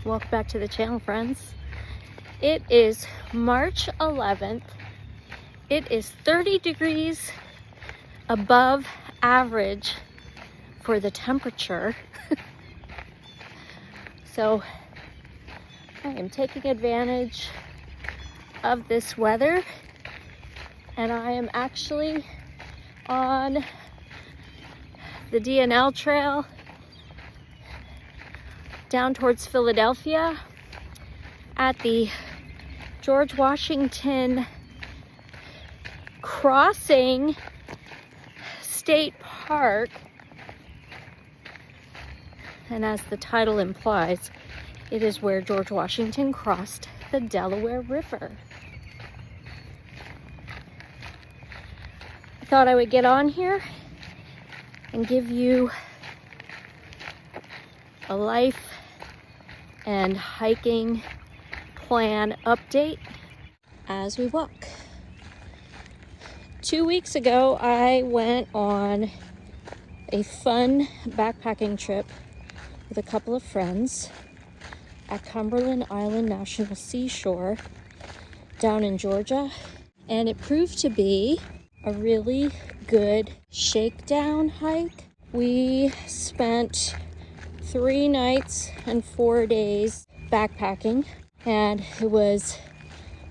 Welcome back to the channel, friends. It is March 11th. It is 30 degrees above average for the temperature. So I am taking advantage of this weather, and I am actually on the DNL trail down towards Philadelphia at the George Washington Crossing State Park. And as the title implies, it is where George Washington crossed the Delaware River. I thought I would get on here and give you a life and hiking plan update as we walk. 2 weeks ago, I went on a fun backpacking trip with a couple of friends at Cumberland Island National Seashore down in Georgia, and it proved to be a really good shakedown hike. We spent 3 nights and 4 days backpacking, and it was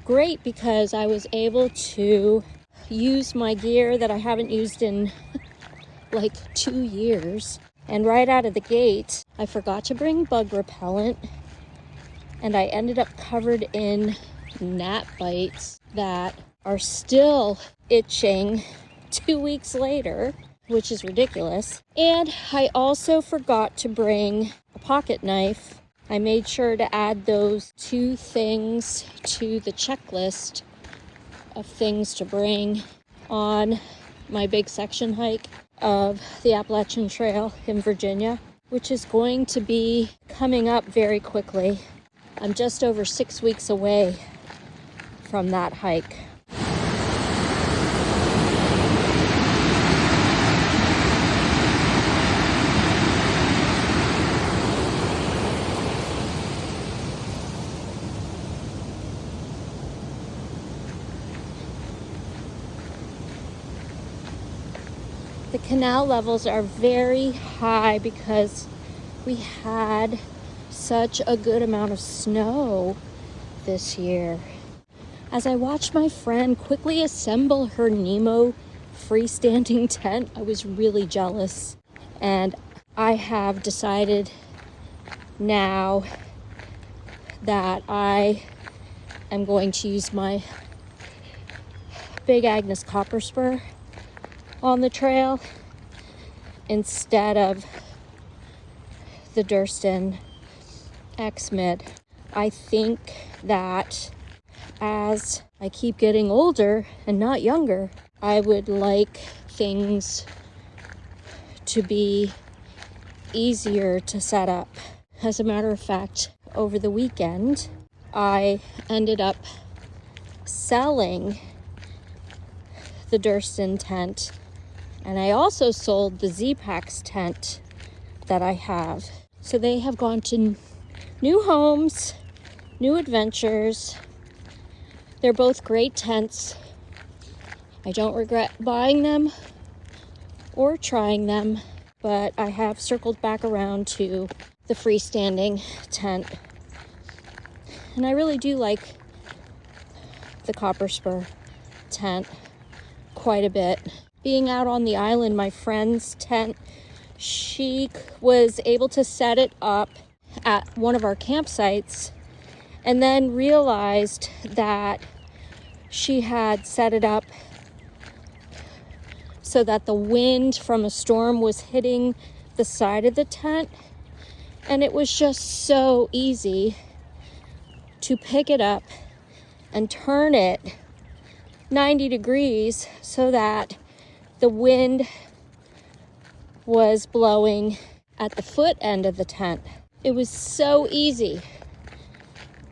great because I was able to use my gear that I haven't used in like 2 years. And right out of the gate, I forgot to bring bug repellent, and I ended up covered in gnat bites that are still itching 2 weeks later, which is ridiculous. And I also forgot to bring a pocket knife. I made sure to add those 2 things to the checklist of things to bring on my big section hike of the Appalachian Trail in Virginia, which is going to be coming up very quickly. I'm just over 6 weeks away from that hike. The canal levels are very high because we had such a good amount of snow this year. As I watched my friend quickly assemble her Nemo freestanding tent, I was really jealous. And I have decided now that I am going to use my Big Agnes copper spur on the trail instead of the Durston X-Mid. I think that as I keep getting older and not younger, I would like things to be easier to set up. As a matter of fact, over the weekend, I ended up selling the Durston tent, and I also sold the Z-Packs tent that I have. So they have gone to new homes, new adventures. They're both great tents. I don't regret buying them or trying them, but I have circled back around to the freestanding tent. And I really do like the copper spur tent quite a bit. Being out on the island, my friend's tent, she was able to set it up at one of our campsites and then realized that she had set it up so that the wind from a storm was hitting the side of the tent, and it was just so easy to pick it up and turn it 90 degrees so that the wind was blowing at the foot end of the tent. It was so easy.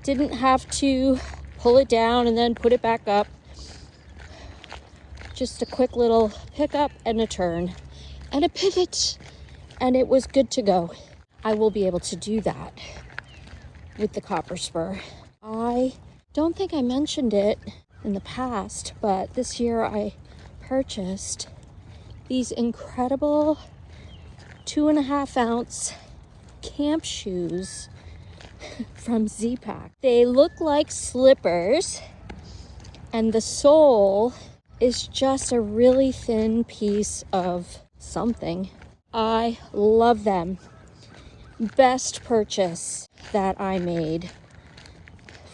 Didn't have to pull it down and then put it back up. Just a quick little pickup and a turn and a pivot, and it was good to go. I will be able to do that with the copper spur. I don't think I mentioned it in the past, but this year I purchased these incredible 2.5 ounce camp shoes from Z-Pack. They look like slippers, and the sole is just a really thin piece of something. I love them. Best purchase that I made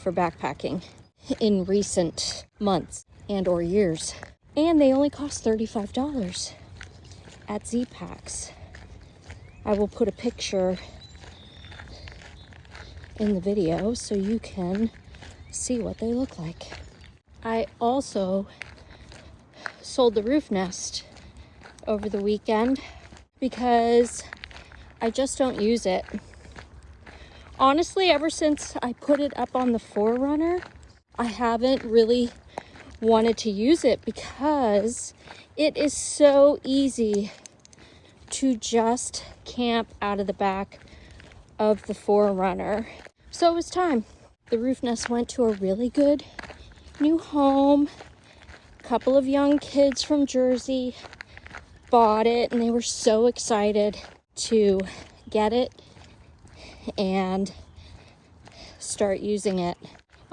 for backpacking in recent months and or years. And they only cost $35 at Z-Packs. I will put a picture in the video so you can see what they look like. I also sold the roof nest over the weekend because I just don't use it. Honestly, ever since I put it up on the 4Runner, I haven't really wanted to use it because it is so easy to just camp out of the back of the 4Runner. So it was time. The roof nest went to a really good new home. A couple of young kids from Jersey bought it, and they were so excited to get it and start using it.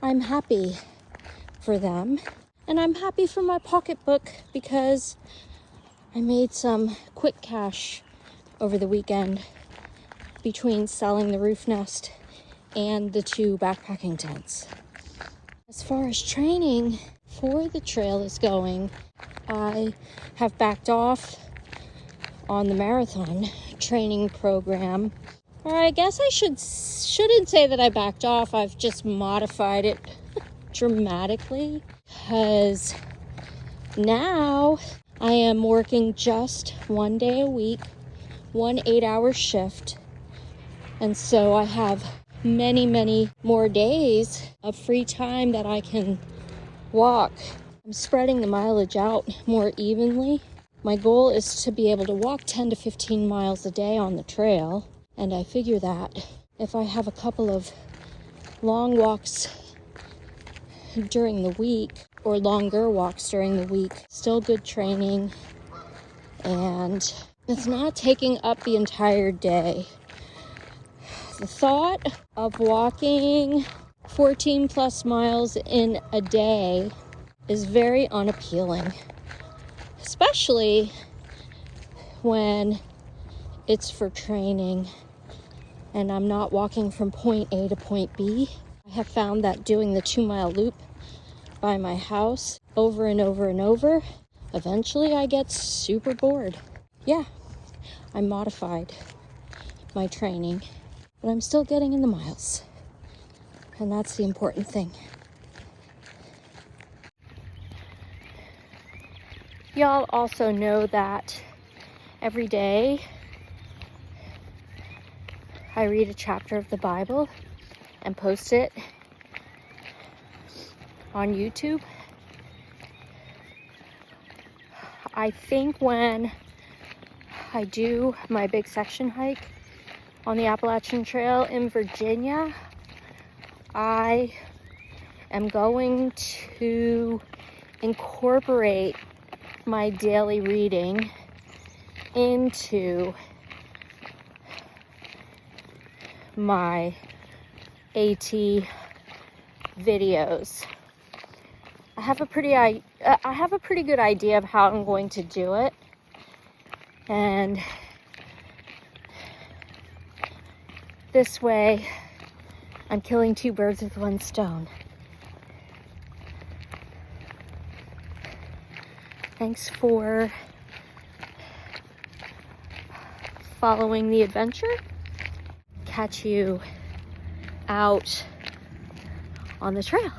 I'm happy for them, and I'm happy for my pocketbook because I made some quick cash over the weekend between selling the roof nest and the 2 backpacking tents. As far as training for the trail is going, I have backed off on the marathon training program. Or I guess I shouldn't say that I backed off. I've just modified it dramatically because now I am working just 1 day a week, 1 8-hour shift. And so I have many, many more days of free time that I can walk. I'm spreading the mileage out more evenly. My goal is to be able to walk 10 to 15 miles a day on the trail. And I figure that if I have a couple of long walks during the week or longer walks during the week, still good training, and it's not taking up the entire day. The thought of walking 14 plus miles in a day is very unappealing, especially when it's for training and I'm not walking from point A to point B. I have found that doing the 2-mile loop by my house over and over and over, eventually I get super bored. Yeah, I modified my training, but I'm still getting in the miles, and that's the important thing. Y'all also know that every day I read a chapter of the Bible and post it on YouTube. I think when I do my big section hike on the Appalachian Trail in Virginia, I am going to incorporate my daily reading into my AT videos. I have a pretty good idea of how I'm going to do it, and this way I'm killing 2 birds with 1 stone. Thanks for following the adventure. Catch you out on the trail.